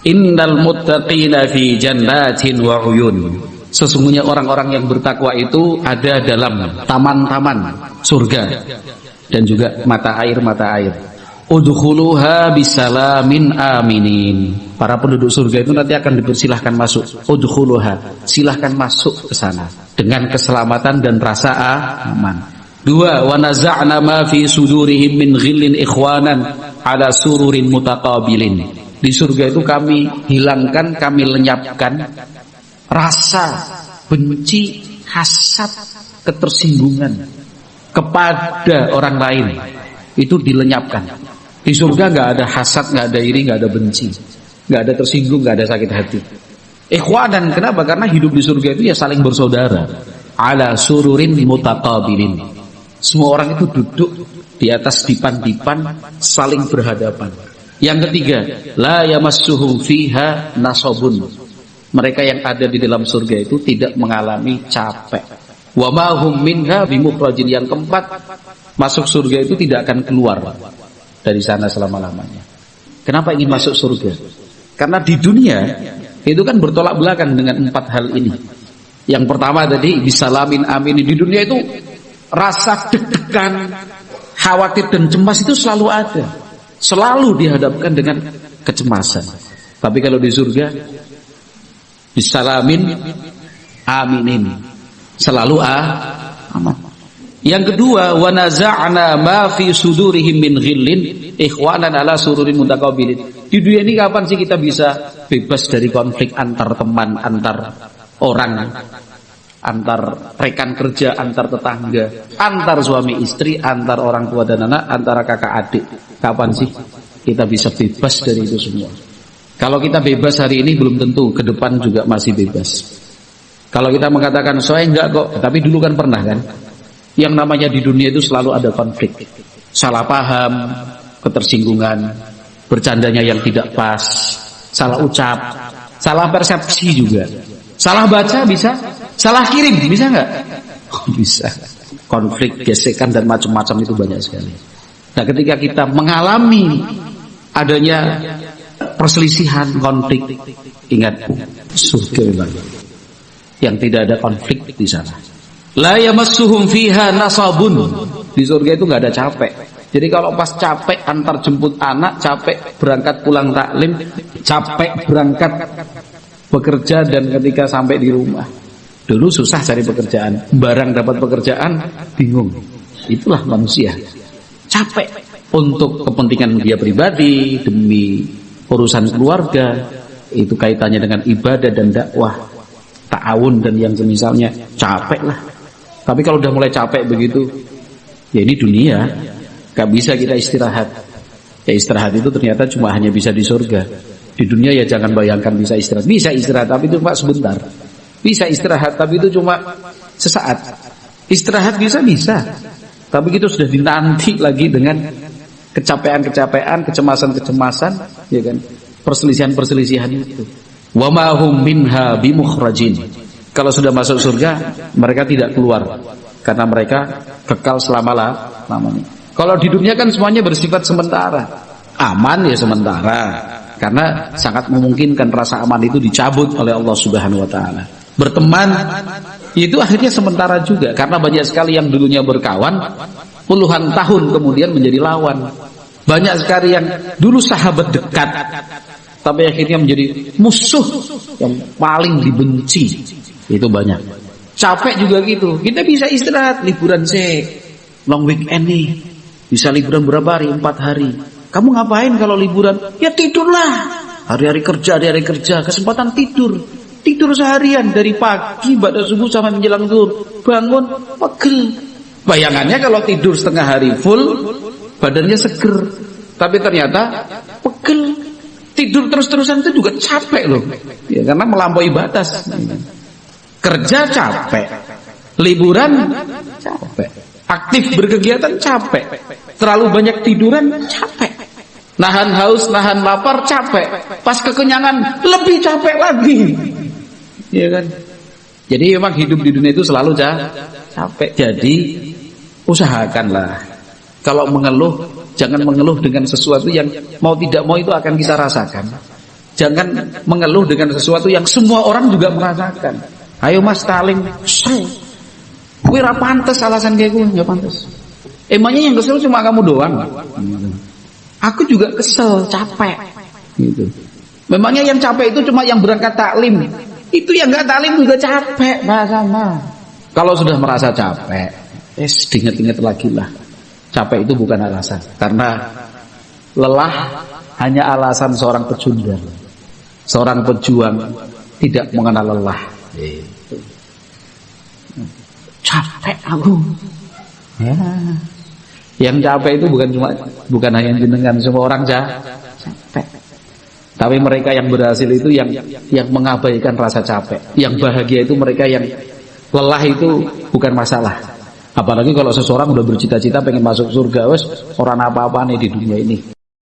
Innal muttaqina fi jannatin wa uyun. Sesungguhnya orang-orang yang bertakwa itu ada dalam taman-taman surga dan juga mata air. Udkhuluha bisalamin aminin. Para penduduk surga itu nanti akan dipersilahkan masuk. Udkhuluha, silahkan masuk ke sana dengan keselamatan dan rasa aman. 2. Wa naza'na ma fi sudurihim min ghillin ikhwanan ala sururin mutaqabilin. Di surga itu kami hilangkan, kami lenyapkan rasa benci, hasad, ketersinggungan kepada orang lain. Itu dilenyapkan. Di surga nggak ada hasad, nggak ada iri, nggak ada benci, nggak ada tersinggung, nggak ada sakit hati. Ikhwanan, kenapa? Karena hidup di surga itu ya saling bersaudara. Ala sururin mutaqabilin. Semua orang itu duduk di atas dipan-dipan, saling berhadapan. Yang ketiga, la yamassuhum fiha nasabun. Mereka yang ada di dalam surga itu tidak mengalami capek. Wa ma hum minha bimukhrajin. Yang keempat, masuk surga itu tidak akan keluar dari sana selama-lamanya. Kenapa ingin masuk surga? Karena di dunia itu kan bertolak belakang dengan 4 hal ini. Yang pertama tadi bisalamin amin. Di dunia itu rasa deg-degan, khawatir dan cemas itu selalu ada. Selalu dihadapkan dengan kecemasan. Tapi kalau di surga bisalamin aminin, selalu aman. Yang kedua, wa naza'na ma fi sudurihim min ghillin ikhwanan ala sururin mutaqabilin. Di dunia ini kapan sih kita bisa bebas dari konflik antar teman, antar orang, antar rekan kerja, antar tetangga, antar suami istri, antar orang tua dan anak, antara kakak adik? Kapan sih kita bisa bebas dari itu semua? Kalau kita bebas hari ini belum tentu ke depan juga masih bebas. Kalau kita mengatakan saya enggak kok, tapi dulu kan pernah kan? Yang namanya di dunia itu selalu ada konflik, salah paham, ketersinggungan, bercandanya yang tidak pas, salah ucap, salah persepsi juga, salah baca bisa, salah kirim bisa nggak? Bisa. Konflik, gesekan dan macam-macam itu banyak sekali. Nah, ketika kita mengalami adanya perselisihan, konflik, ingat surga yang tidak ada konflik di sana. La yamassuhum fiha nasabun. Di surga itu nggak ada capek. Jadi kalau pas capek antar jemput anak, capek berangkat pulang taklim, capek berangkat bekerja dan ketika sampai di rumah. Dulu susah cari pekerjaan, barang dapat pekerjaan bingung. Itulah manusia. Capek untuk kepentingan dia pribadi, demi urusan keluarga, itu kaitannya dengan ibadah dan dakwah, ta'awun dan yang semisalnya, capek lah. Tapi kalau udah mulai capek begitu, ya ini dunia, gak bisa kita istirahat. Ya istirahat itu ternyata cuma hanya bisa di surga. Di dunia ya jangan bayangkan bisa istirahat. Bisa istirahat tapi itu cuma sebentar. Bisa istirahat tapi itu cuma sesaat. Istirahat bisa, tapi itu sudah dinanti lagi dengan kecapean-kecapean, kecemasan-kecemasan, ya kan? Perselisihan-perselisihan itu. Wa ma hum minha bimukhrajin. Kalau sudah masuk surga, mereka tidak keluar karena mereka kekal selama-lamanya. Kalau di dunia kan semuanya bersifat sementara. Aman ya sementara. Karena sangat memungkinkan rasa aman itu dicabut oleh Allah Subhanahu wa taala. Berteman itu akhirnya sementara juga karena banyak sekali yang dulunya berkawan puluhan tahun kemudian menjadi lawan. Banyak sekali yang dulu sahabat dekat tapi akhirnya menjadi musuh yang paling dibenci. Itu banyak. Capek juga gitu. Kita bisa istirahat, liburan long weekend nih. Bisa liburan berapa hari? 4 hari. Kamu ngapain kalau liburan? Ya tidurlah. Hari-hari kerja, kesempatan tidur. Tidur seharian dari pagi pada subuh sampai menjelang zuhur. Bangun pegel. Bayangannya kalau tidur setengah hari full, badannya seger. Tapi ternyata pegel. Tidur terus-terusan itu juga capek loh. Ya, karena melampaui batas. Kerja capek. Liburan capek. Aktif berkegiatan capek. Terlalu banyak tiduran capek. Nahan haus, nahan lapar capek. Pas kekenyangan lebih capek lagi. Ya kan? Jadi memang hidup di dunia itu selalu capek. Jadi usahakanlah kalau mengeluh, jangan mengeluh dengan sesuatu yang mau tidak mau itu akan kita rasakan. Jangan mengeluh dengan sesuatu yang semua orang juga merasakan. Ayo Mas talim, kowe ora pantes alasan kayak gue, enggak pantes. Emangnya yang kesel cuma kamu doang? Aku juga kesel, capek. Gitu. Memangnya yang capek itu cuma yang berangkat taklim. Itu yang enggak taklim juga capek, sama. Kalau sudah merasa capek, diingat-ingat lagi lah. Capek itu bukan alasan, karena lelah hanya alasan seorang pecundang. Seorang pejuang tidak mengenal lelah. Capek aku. Ya. Yang capek itu bukan hanya jenengan, semua orang capek. Tapi mereka yang berhasil itu yang mengabaikan rasa capek. Yang bahagia itu mereka yang lelah itu bukan masalah. Apalagi kalau seseorang udah bercita-cita pengen masuk surga, wes orang apa-apa nih di dunia ini.